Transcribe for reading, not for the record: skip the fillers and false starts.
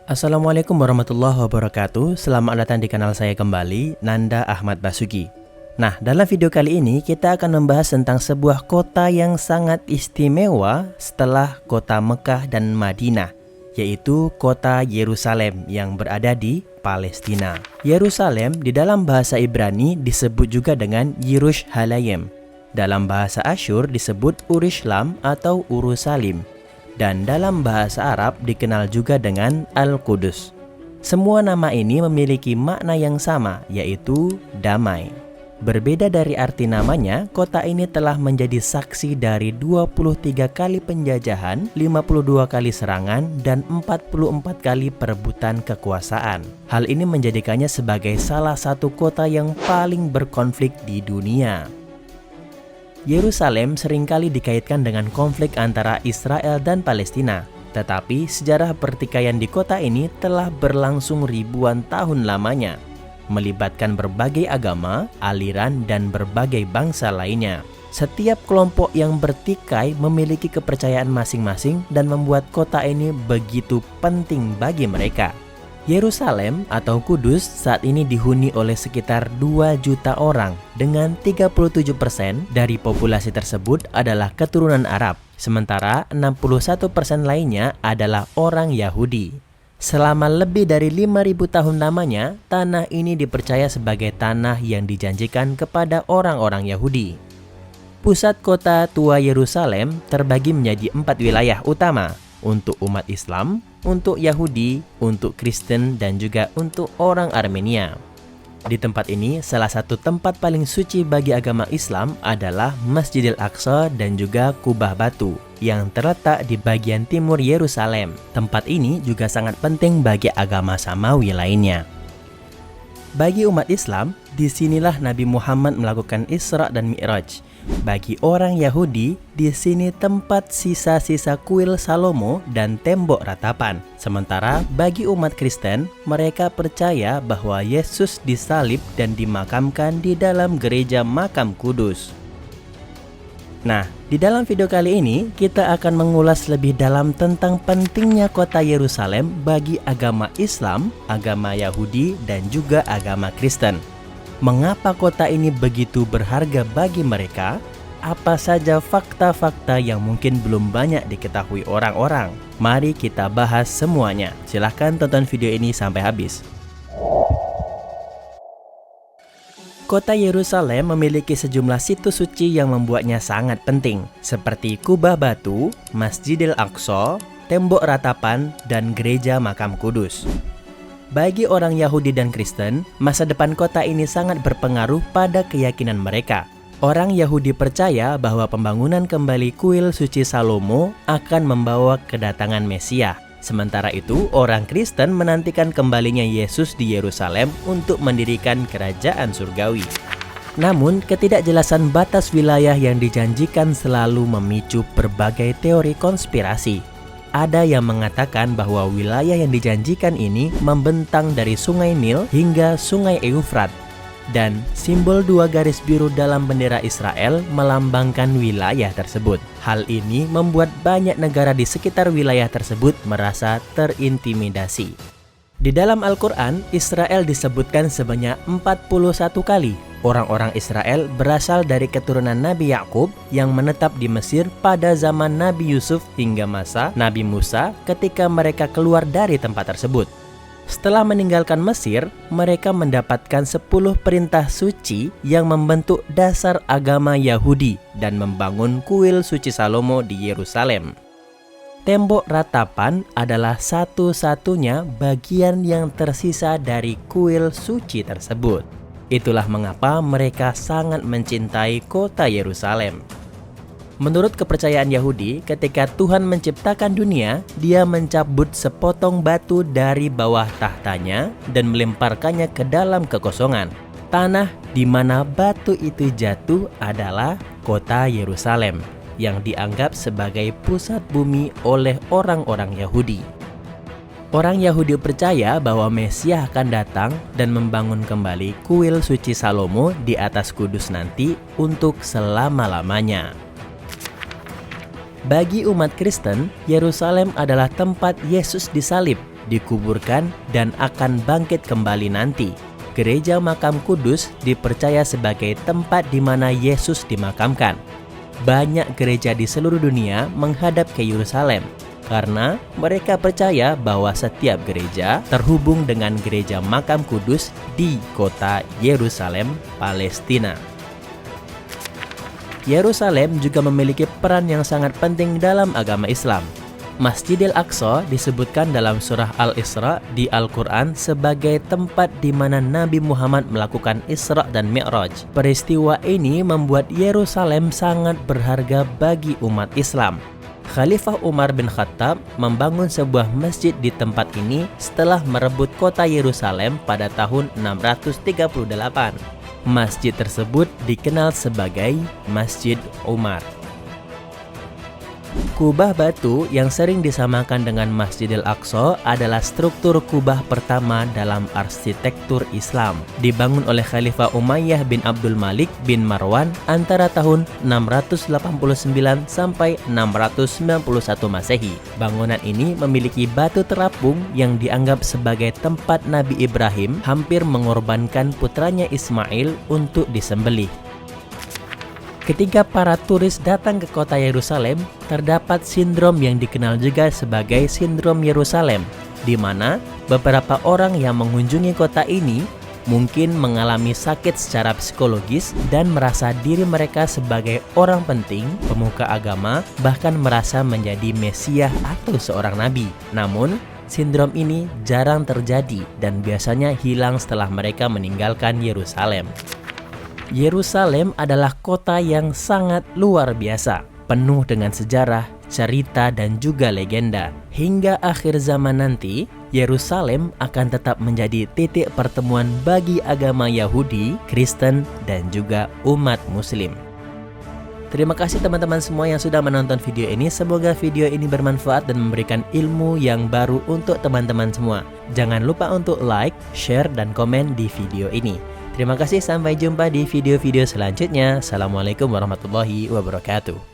Assalamualaikum warahmatullahi wabarakatuh. Selamat datang di kanal saya kembali, Nanda Ahmad Basuki. Nah, dalam video kali ini kita akan membahas tentang sebuah kota yang sangat istimewa setelah kota Mekah dan Madinah, yaitu kota Yerusalem yang berada di Palestina. Yerusalem di dalam bahasa Ibrani disebut juga dengan Yerushalayim. Dalam bahasa Asyur disebut Urushalim atau Urusalim. Dan dalam bahasa Arab dikenal juga dengan Al-Qudus. Semua nama ini memiliki makna yang sama, yaitu damai. Berbeda dari arti namanya, kota ini telah menjadi saksi dari 23 kali penjajahan, 52 kali serangan, dan 44 kali perebutan kekuasaan. Hal ini menjadikannya sebagai salah satu kota yang paling berkonflik di dunia. Yerusalem seringkali dikaitkan dengan konflik antara Israel dan Palestina. Tetapi sejarah pertikaian di kota ini telah berlangsung ribuan tahun lamanya, melibatkan berbagai agama, aliran, dan berbagai bangsa lainnya. Setiap kelompok yang bertikai memiliki kepercayaan masing-masing dan membuat kota ini begitu penting bagi mereka. Yerusalem atau Kudus saat ini dihuni oleh sekitar 2 juta orang dengan 37% dari populasi tersebut adalah keturunan Arab, sementara 61% lainnya adalah orang Yahudi. Selama lebih dari 5.000 tahun lamanya, tanah ini dipercaya sebagai tanah yang dijanjikan kepada orang-orang Yahudi. Pusat kota tua Yerusalem terbagi menjadi 4 wilayah utama, untuk umat Islam, untuk Yahudi, untuk Kristen, dan juga untuk orang Armenia. Di tempat ini, salah satu tempat paling suci bagi agama Islam adalah Masjidil Aqsa dan juga Kubah Batu yang terletak di bagian timur Yerusalem. Tempat ini juga sangat penting bagi agama Samawi lainnya. Bagi umat Islam, disinilah Nabi Muhammad melakukan Isra dan Mi'raj. Bagi orang Yahudi, di sini tempat sisa-sisa kuil Salomo dan tembok ratapan. Sementara bagi umat Kristen, mereka percaya bahwa Yesus disalib dan dimakamkan di dalam gereja Makam Kudus. Nah, di dalam video kali ini kita akan mengulas lebih dalam tentang pentingnya kota Yerusalem bagi agama Islam, agama Yahudi, dan juga agama Kristen. Mengapa kota ini begitu berharga bagi mereka? Apa saja fakta-fakta yang mungkin belum banyak diketahui orang-orang? Mari kita bahas semuanya. Silahkan tonton video ini sampai habis. Kota Yerusalem memiliki sejumlah situs suci yang membuatnya sangat penting, seperti Kubah Batu, Masjidil Aqsa, tembok ratapan, dan gereja Makam Kudus. Bagi orang Yahudi dan Kristen, masa depan kota ini sangat berpengaruh pada keyakinan mereka. Orang Yahudi percaya bahwa pembangunan kembali kuil suci Salomo akan membawa kedatangan Mesias. Sementara itu, orang Kristen menantikan kembalinya Yesus di Yerusalem untuk mendirikan kerajaan surgawi. Namun, ketidakjelasan batas wilayah yang dijanjikan selalu memicu berbagai teori konspirasi. Ada yang mengatakan bahwa wilayah yang dijanjikan ini membentang dari Sungai Nil hingga Sungai Eufrat. Dan simbol 2 garis biru dalam bendera Israel melambangkan wilayah tersebut. Hal ini membuat banyak negara di sekitar wilayah tersebut merasa terintimidasi. Di dalam Al-Quran, Israel disebutkan sebanyak 41 kali. Orang-orang Israel berasal dari keturunan Nabi Yakub yang menetap di Mesir pada zaman Nabi Yusuf hingga masa Nabi Musa ketika mereka keluar dari tempat tersebut. Setelah meninggalkan Mesir, mereka mendapatkan 10 perintah suci yang membentuk dasar agama Yahudi dan membangun kuil suci Salomo di Yerusalem. Tembok ratapan adalah satu-satunya bagian yang tersisa dari kuil suci tersebut. Itulah mengapa mereka sangat mencintai kota Yerusalem. Menurut kepercayaan Yahudi, ketika Tuhan menciptakan dunia, Dia mencabut sepotong batu dari bawah tahtanya dan melemparkannya ke dalam kekosongan. Tanah di mana batu itu jatuh adalah kota Yerusalem, yang dianggap sebagai pusat bumi oleh orang-orang Yahudi. Orang Yahudi percaya bahwa Mesias akan datang dan membangun kembali kuil suci Salomo di atas Kudus nanti untuk selama-lamanya. Bagi umat Kristen, Yerusalem adalah tempat Yesus disalib dikuburkan, dan akan bangkit kembali nanti. Gereja Makam Kudus dipercaya sebagai tempat di mana Yesus dimakamkan. Banyak gereja di seluruh dunia menghadap ke Yerusalem karena mereka percaya bahwa setiap gereja terhubung dengan gereja Makam Kudus di kota Yerusalem, Palestina. Yerusalem juga memiliki peran yang sangat penting dalam agama Islam. Masjidil Aqsa disebutkan dalam surah Al-Isra di Al-Quran sebagai tempat di mana Nabi Muhammad melakukan Isra dan Mi'raj. Peristiwa ini membuat Yerusalem sangat berharga bagi umat Islam. Khalifah Umar bin Khattab membangun sebuah masjid di tempat ini setelah merebut kota Yerusalem pada tahun 638. Masjid tersebut dikenal sebagai Masjid Umar. Kubah batu yang sering disamakan dengan Masjidil Aqsa adalah struktur kubah pertama dalam arsitektur Islam. Dibangun oleh Khalifah Umayyah bin Abdul Malik bin Marwan antara tahun 689 sampai 691 Masehi. Bangunan ini memiliki batu terapung yang dianggap sebagai tempat Nabi Ibrahim hampir mengorbankan putranya Ismail untuk disembelih. Ketika para turis datang ke kota Yerusalem, terdapat sindrom yang dikenal juga sebagai sindrom Yerusalem, di mana beberapa orang yang mengunjungi kota ini mungkin mengalami sakit secara psikologis dan merasa diri mereka sebagai orang penting, pemuka agama, bahkan merasa menjadi Mesias atau seorang nabi. Namun, sindrom ini jarang terjadi dan biasanya hilang setelah mereka meninggalkan Yerusalem. Yerusalem adalah kota yang sangat luar biasa, penuh dengan sejarah, cerita, dan juga legenda. Hingga akhir zaman nanti, Yerusalem akan tetap menjadi titik pertemuan bagi agama Yahudi, Kristen, dan juga umat Muslim. Terima kasih teman-teman semua yang sudah menonton video ini. Semoga video ini bermanfaat dan memberikan ilmu yang baru untuk teman-teman semua. Jangan lupa untuk like, share, dan komen di video ini. Terima kasih, sampai jumpa di video-video selanjutnya. Assalamualaikum warahmatullahi wabarakatuh.